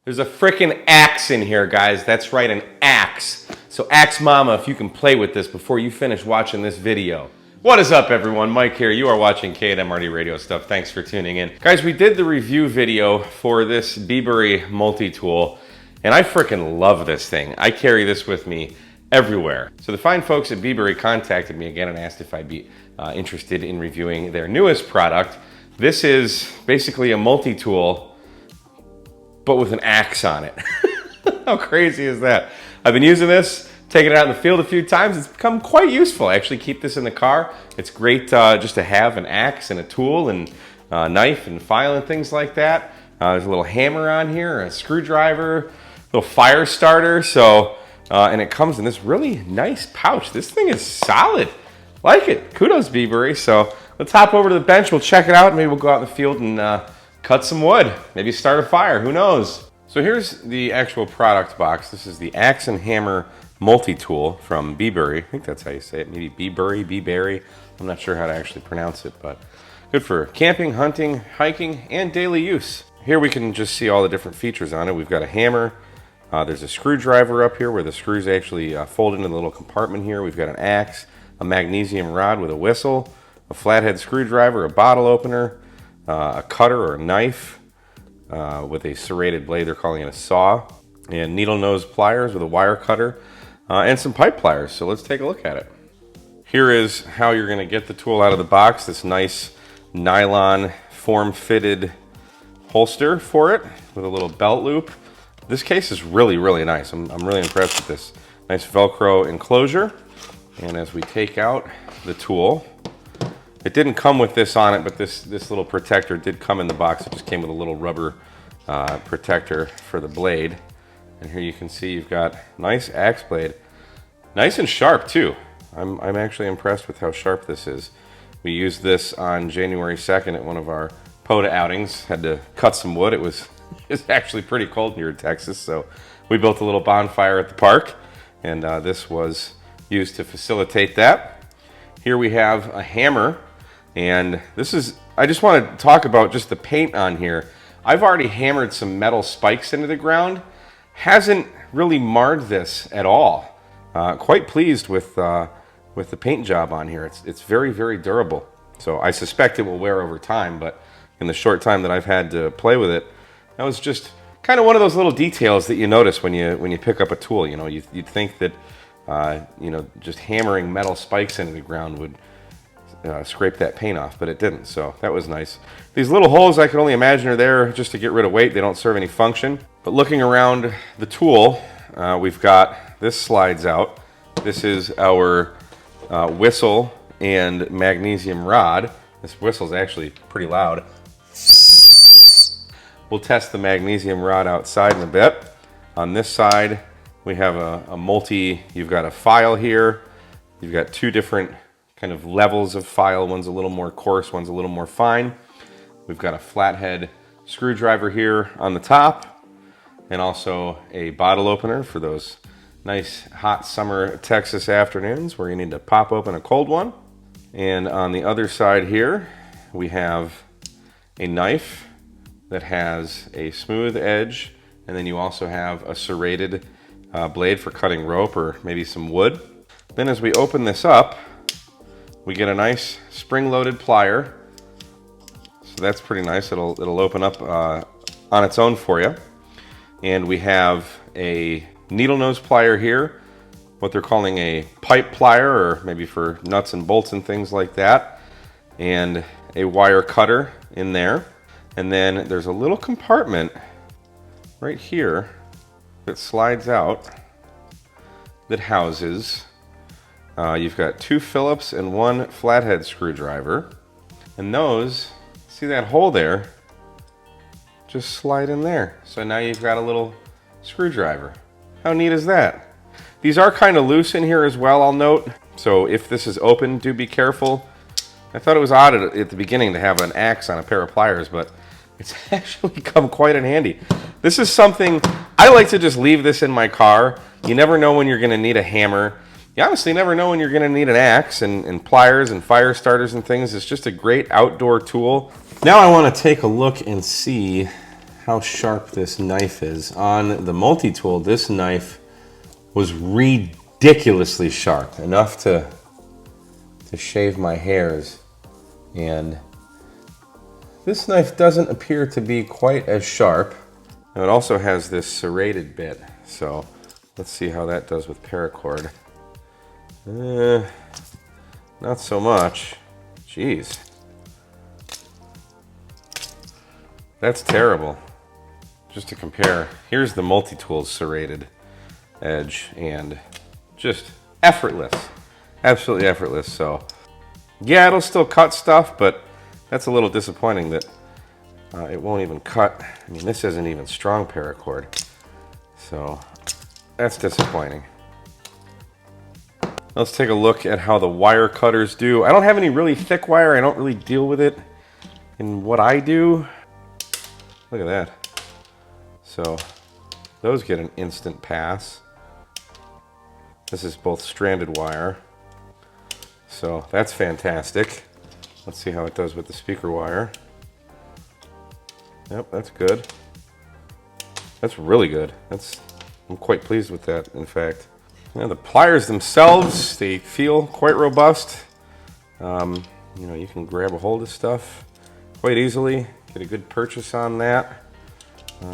There's a frickin' axe in here, guys. That's right, an axe. So axe mama, if you can play with this before you finish watching this video. What is up, everyone? Mike here. You are watching KMRD Radio Stuff. Thanks for tuning in. Guys, we did the review video for this Bibury multi-tool, and I frickin' love this thing. I carry this with me everywhere. So the fine folks at Bibury contacted me again and asked if I'd be interested in reviewing their newest product. This is basically a multi-tool, but with an axe on it. How crazy is that? I've been using this, taking it out in the field a few times. It's become quite useful. I actually keep this in the car. It's great just to have an axe and a tool and knife and file and things like that. There's a little hammer on here, a screwdriver, little fire starter. So, and it comes in this really nice pouch. This thing is solid. Like it. Kudos, Bibury. So let's hop over to the bench. We'll check it out. Maybe we'll go out in the field and cut some wood, maybe start a fire, who knows? So here's the actual product box. This is the Axe and Hammer multi-tool from Bibury. I think that's how you say it, maybe Bibury. I'm not sure how to actually pronounce it, but good for camping, hunting, hiking, and daily use. Here we can just see all the different features on it. We've got a hammer. There's a screwdriver up here where the screws actually fold into the little compartment here. We've got an axe, a magnesium rod with a whistle, a flathead screwdriver, a bottle opener, a cutter or a knife with a serrated blade, they're calling it a saw, and needle nose pliers with a wire cutter, and some pipe pliers. So let's take a look at it. Here is how you're going to get the tool out of the box. This nice nylon form-fitted holster for it with a little belt loop. This case is really, really nice. I'm really impressed with this. Nice Velcro enclosure. And as we take out the tool, it didn't come with this on it, but this little protector did come in the box. It just came with a little rubber protector for the blade. And here you can see you've got nice axe blade. Nice and sharp too. I'm actually impressed with how sharp this is. We used this on January 2nd at one of our POTA outings. Had to cut some wood. It was actually pretty cold here in Texas, so we built a little bonfire at the park, and this was used to facilitate that. Here we have a hammer. And this is, I just want to talk about just the paint on here. I've already hammered some metal spikes into the ground. Hasn't really marred this at all. Quite pleased with the paint job on here. It's very, very durable. So I suspect it will wear over time, but in the short time that I've had to play with it, that was just kind of one of those little details that you notice when you pick up a tool. You know, you'd think that you know, just hammering metal spikes into the ground would scrape that paint off, but it didn't, so that was nice. These little holes I can only imagine are there just to get rid of weight. They don't serve any function. But looking around the tool, we've got this slides out. This is our whistle and magnesium rod. This whistle's actually pretty loud. We'll test the magnesium rod outside in a bit. On this side, we have a multi, you've got a file here. You've got two different kind of levels of file. One's a little more coarse, one's a little more fine. We've got a flathead screwdriver here on the top, and also a bottle opener for those nice hot summer Texas afternoons where you need to pop open a cold one. And on the other side here, we have a knife that has a smooth edge, and then you also have a serrated blade for cutting rope or maybe some wood. Then as we open this up, we get a nice spring-loaded plier. So that's pretty nice. It'll open up on its own for you. And we have a needle nose plier here, what they're calling a pipe plier, or maybe for nuts and bolts and things like that. And a wire cutter in there. And then there's a little compartment right here that slides out that houses you've got two Phillips and one flathead screwdriver, and those, see that hole there, just slide in there. So now you've got a little screwdriver. How neat is that? These are kind of loose in here as well, I'll note. So if this is open, do be careful. I thought it was odd at the beginning to have an axe on a pair of pliers, but it's actually come quite in handy. This is something, I like to just leave this in my car. You never know when you're gonna need a hammer. You honestly never know when you're going to need an axe and pliers and fire starters and things. It's just a great outdoor tool. Now I want to take a look and see how sharp this knife is. On the multi-tool, this knife was ridiculously sharp, enough to shave my hairs. And this knife doesn't appear to be quite as sharp. Now it also has this serrated bit, so let's see how that does with paracord. Not so much. Jeez. That's terrible. Just to compare, here's the multi-tool's serrated edge, and just effortless. Absolutely effortless. So yeah, it'll still cut stuff, but that's a little disappointing that it won't even cut. I mean, this isn't even strong paracord, so that's disappointing. Let's take a look at how the wire cutters do. I don't have any really thick wire. I don't really deal with it in what I do. Look at that. So those get an instant pass. This is both stranded wire, so that's fantastic. Let's see how it does with the speaker wire. Yep, that's good. That's really good. I'm quite pleased with that, in fact. Now, the pliers themselves, they feel quite robust. You know, you can grab a hold of stuff quite easily. Get a good purchase on that.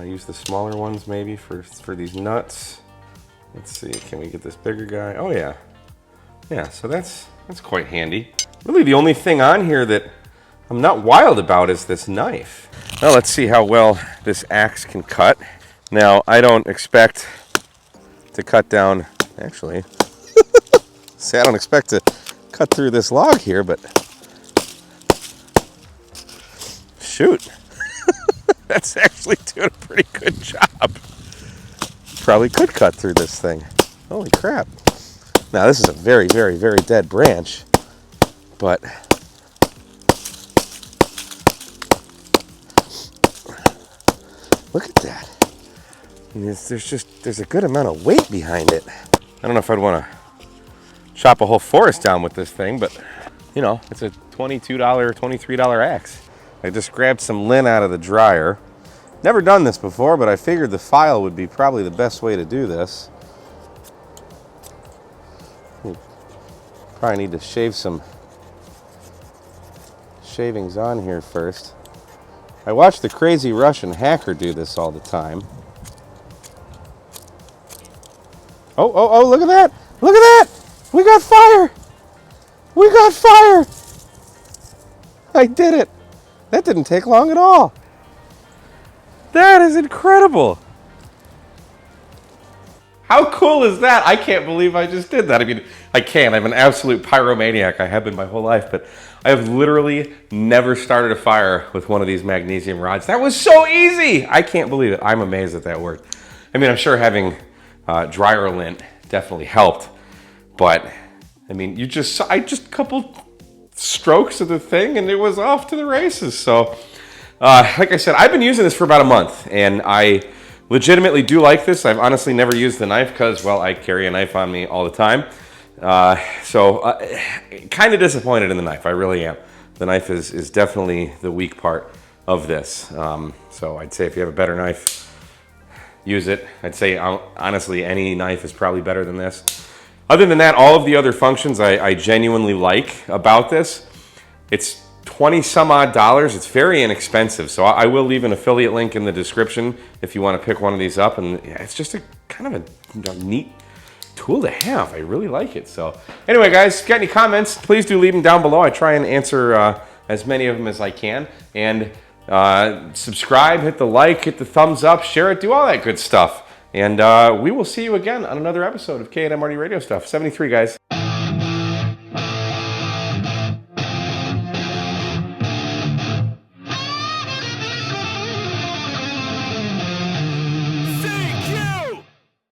Use the smaller ones maybe for these nuts. Let's see, can we get this bigger guy? Oh yeah. Yeah, so that's quite handy. Really the only thing on here that I'm not wild about is this knife. Now let's see how well this axe can cut. Now I don't expect to cut down, actually, see, I don't expect to cut through this log here, but shoot. That's actually doing a pretty good job. Probably could cut through this thing. Holy crap. Now this is a very, very, very dead branch, but look at that. I mean, there's a good amount of weight behind it. I don't know if I'd want to chop a whole forest down with this thing, but you know, it's a $22, $23 axe. I just grabbed some lint out of the dryer. Never done this before, but I figured the file would be probably the best way to do this. Probably need to shave some shavings on here first. I watch the crazy Russian hacker do this all the time. Oh, look at that! Look at that! We got fire! We got fire! I did it! That didn't take long at all. That is incredible. How cool is that? I can't believe I just did that. I mean, I can't. I'm an absolute pyromaniac. I have been my whole life, but I have literally never started a fire with one of these magnesium rods. That was so easy. I can't believe it. I'm amazed that worked. I mean, I'm sure having dryer lint definitely helped, but I mean, I just coupled strokes of the thing and it was off to the races. So like I said, I've been using this for about a month and I legitimately do like this. I've honestly never used the knife because, well, I carry a knife on me all the time. Kind of disappointed in the knife. I really am. The knife is definitely the weak part of this. So I'd say if you have a better knife, use it. I'd say honestly any knife is probably better than this. Other than that, all of the other functions I genuinely like about this. It's 20 some odd dollars. It's very inexpensive. So I will leave an affiliate link in the description if you want to pick one of these up. And yeah, it's just a kind of a neat tool to have. I really like it. So anyway, guys, if you got any comments, please do leave them down below. I try and answer as many of them as I can. And subscribe, hit the like, hit the thumbs up, share it, do all that good stuff. And we will see you again on another episode of K&M Radio Stuff. 73, guys.